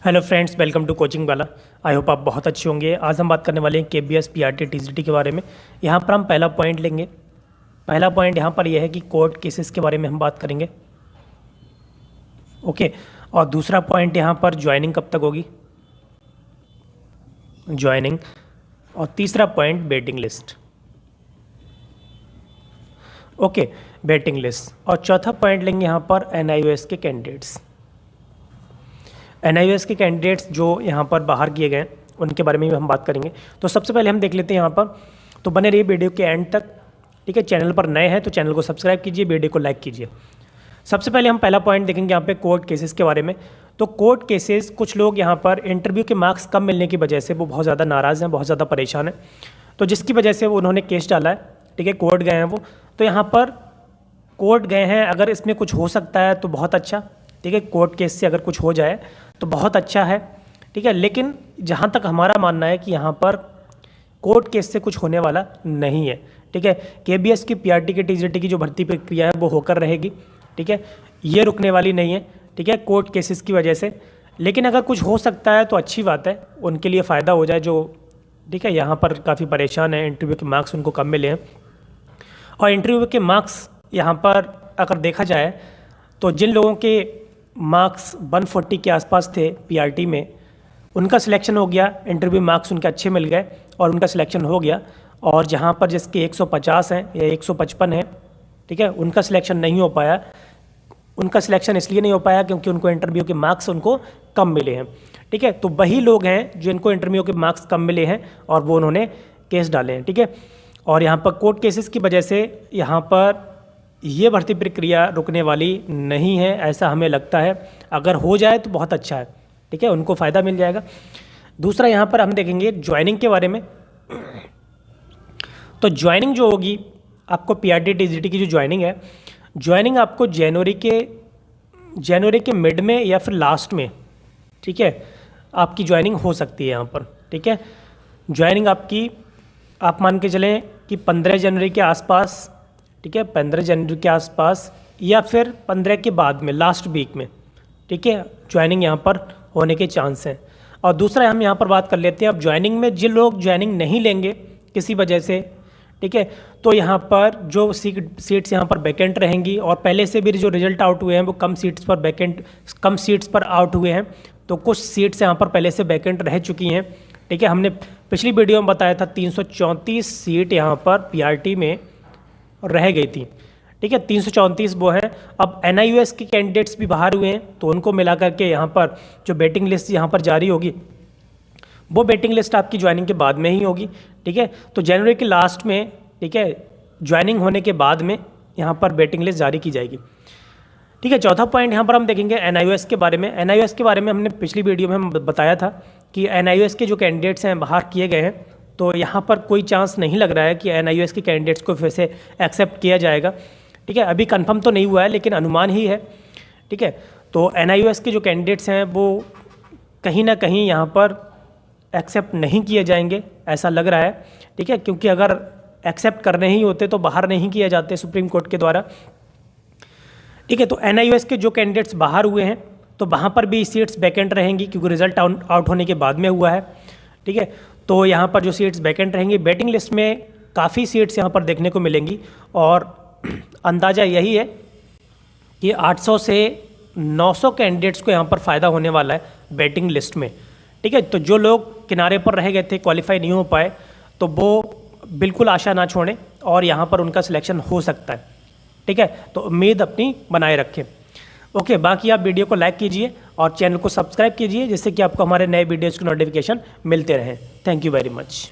Hello friends, welcome to coaching वाला। I hope आप बहुत अच्छे होंगे। आज हम बात करने वाले हैं केबीएस पीआरटी टीजीटी के बारे में। यहाँ पर हम पहला पॉइंट लेंगे। पहला पॉइंट यहाँ पर यह है कि कोर्ट केसेस के बारे में हम बात करेंगे। ओके, और दूसरा पॉइंट यहाँ पर ज्वाइनिंग कब तक होगी, ज्वाइनिंग। और तीसरा point waiting list. Okay, waiting list. और चौथा पॉइंट लेंगे यहाँ पर एनआईओएस के कैंडिडेट्स। एनआईओएस के कैंडिडेट्स जो यहाँ पर बाहर किए गए उनके बारे में भी हम बात करेंगे। तो सबसे पहले हम देख लेते हैं यहाँ पर, तो बने रहिए वीडियो के एंड तक। ठीक है, चैनल पर नए हैं तो चैनल को सब्सक्राइब कीजिए, वीडियो को लाइक कीजिए। सबसे पहले हम पहला पॉइंट देखेंगे यहाँ पे कोर्ट केसेस के बारे में। तो कोर्ट केसेस, कुछ लोग यहाँ पर इंटरव्यू के मार्क्स कम मिलने की वजह से वो बहुत ज़्यादा नाराज़ हैं, बहुत ज़्यादा परेशान हैं। तो जिसकी वजह से वो उन्होंने केस डाला है। ठीक है, कोर्ट गए हैं वो। तो यहाँ पर कोर्ट गए हैं, अगर इसमें कुछ हो सकता है तो बहुत अच्छा। ठीक है, कोर्ट केस से अगर कुछ हो जाए तो बहुत अच्छा है। ठीक है, लेकिन जहाँ तक हमारा मानना है कि यहाँ पर कोर्ट केस से कुछ होने वाला नहीं है। ठीक है, केबीएस की पीआरटी के टीजीटी की जो भर्ती प्रक्रिया है वो होकर रहेगी। ठीक है, ये रुकने वाली नहीं है। ठीक है, कोर्ट केसेस की वजह से। लेकिन अगर कुछ हो सकता है तो अच्छी बात है, उनके लिए फ़ायदा हो जाए जो, ठीक है, यहाँ पर काफ़ी परेशान है, इंटरव्यू के मार्क्स उनको कम मिले हैं। और इंटरव्यू के मार्क्स यहाँ पर अगर देखा जाए तो जिन लोगों के मार्क्स 140 के आसपास थे पीआरटी में, उनका सिलेक्शन हो गया। इंटरव्यू मार्क्स उनके अच्छे मिल गए और उनका सिलेक्शन हो गया। और जहाँ पर जिसके 150 हैं या 155 हैं, ठीक है, उनका सिलेक्शन नहीं हो पाया। उनका सिलेक्शन इसलिए नहीं हो पाया क्योंकि उनको इंटरव्यू के मार्क्स उनको कम मिले हैं। ठीक है, तो वही लोग हैं जिनको इंटरव्यू के मार्क्स कम मिले हैं और वो उन्होंने केस डाले हैं। ठीक है, और यहाँ पर कोर्ट केसेस की वजह से यहाँ पर ये भर्ती प्रक्रिया रुकने वाली नहीं है, ऐसा हमें लगता है। अगर हो जाए तो बहुत अच्छा है। ठीक है, उनको फ़ायदा मिल जाएगा। दूसरा यहाँ पर हम देखेंगे ज्वाइनिंग के बारे में। तो ज्वाइनिंग जो होगी आपको पीआरटी टीजीटी की जो ज्वाइनिंग है, ज्वाइनिंग आपको जनवरी के मिड में या फिर लास्ट में, ठीक है, आपकी ज्वाइनिंग हो सकती है यहाँ पर। ठीक है, ज्वाइनिंग आपकी, आप मान के चलें कि 15 जनवरी के आसपास, ठीक है, 15 जनवरी के आसपास या फिर 15 के बाद में, लास्ट वीक में, ठीक है, ज्वाइनिंग यहाँ पर होने के चांस हैं। और दूसरा हम यहाँ पर बात कर लेते हैं, अब ज्वाइनिंग में जिन लोग ज्वाइनिंग नहीं लेंगे किसी वजह से, ठीक है, तो यहाँ पर जो सीट्स यहाँ पर वैकेंट रहेंगी, और पहले से भी जो रिजल्ट आउट हुए हैं वो कम सीट्स पर आउट हुए हैं। तो कुछ सीट्स यहाँ पर पहले से वैकेंट रह चुकी हैं। ठीक है, हमने पिछली वीडियो में बताया था 334 सीट यहाँ पर पीआरटी में रह गई थी। ठीक है, 334 वो हैं। अब एनआईओएस के कैंडिडेट्स भी बाहर हुए हैं, तो उनको मिला करके यहाँ पर जो वेटिंग लिस्ट यहाँ पर जारी होगी, वो वेटिंग लिस्ट आपकी ज्वाइनिंग के बाद में ही होगी। ठीक है, तो जनवरी के लास्ट में, ठीक है, ज्वाइनिंग होने के बाद में यहाँ पर वेटिंग लिस्ट जारी की जाएगी। ठीक है, चौथा पॉइंट यहाँ पर हम देखेंगे एनआईओएस के बारे में। एनआईओएस के बारे में हमने पिछली वीडियो में हम बताया था कि एनआईओएस के जो कैंडिडेट्स हैं बाहर किए गए हैं, तो यहाँ पर कोई चांस नहीं लग रहा है कि एनआईओएस के कैंडिडेट्स को फिर से एक्सेप्ट किया जाएगा। ठीक है, अभी कंफर्म तो नहीं हुआ है लेकिन अनुमान ही है। ठीक है, तो एनआईओएस के जो कैंडिडेट्स हैं वो कहीं ना कहीं यहाँ पर एक्सेप्ट नहीं किए जाएंगे, ऐसा लग रहा है। ठीक है, क्योंकि अगर एक्सेप्ट करने ही होते तो बाहर नहीं किए जाते सुप्रीम कोर्ट के द्वारा। ठीक है, तो एनआईओएस के जो कैंडिडेट्स बाहर हुए हैं तो वहाँ पर भी सीट्स वैकेंट रहेंगी क्योंकि रिजल्ट आउट होने के बाद में हुआ है। ठीक है, तो यहाँ पर जो सीट्स वैकेंट रहेंगी, वेटिंग लिस्ट में काफ़ी सीट्स यहाँ पर देखने को मिलेंगी। और अंदाज़ा यही है कि 800 से 900 कैंडिडेट्स को यहाँ पर फ़ायदा होने वाला है वेटिंग लिस्ट में। ठीक है, तो जो लोग किनारे पर रह गए थे, क्वालिफाई नहीं हो पाए, तो वो बिल्कुल आशा ना छोड़ें और यहाँ पर उनका सिलेक्शन हो सकता है। ठीक है, तो उम्मीद अपनी बनाए रखें। ओके, बाकी आप वीडियो को लाइक कीजिए और चैनल को सब्सक्राइब कीजिए जिससे कि आपको हमारे नए वीडियोज़ की नोटिफिकेशन मिलते रहें। Thank you very much.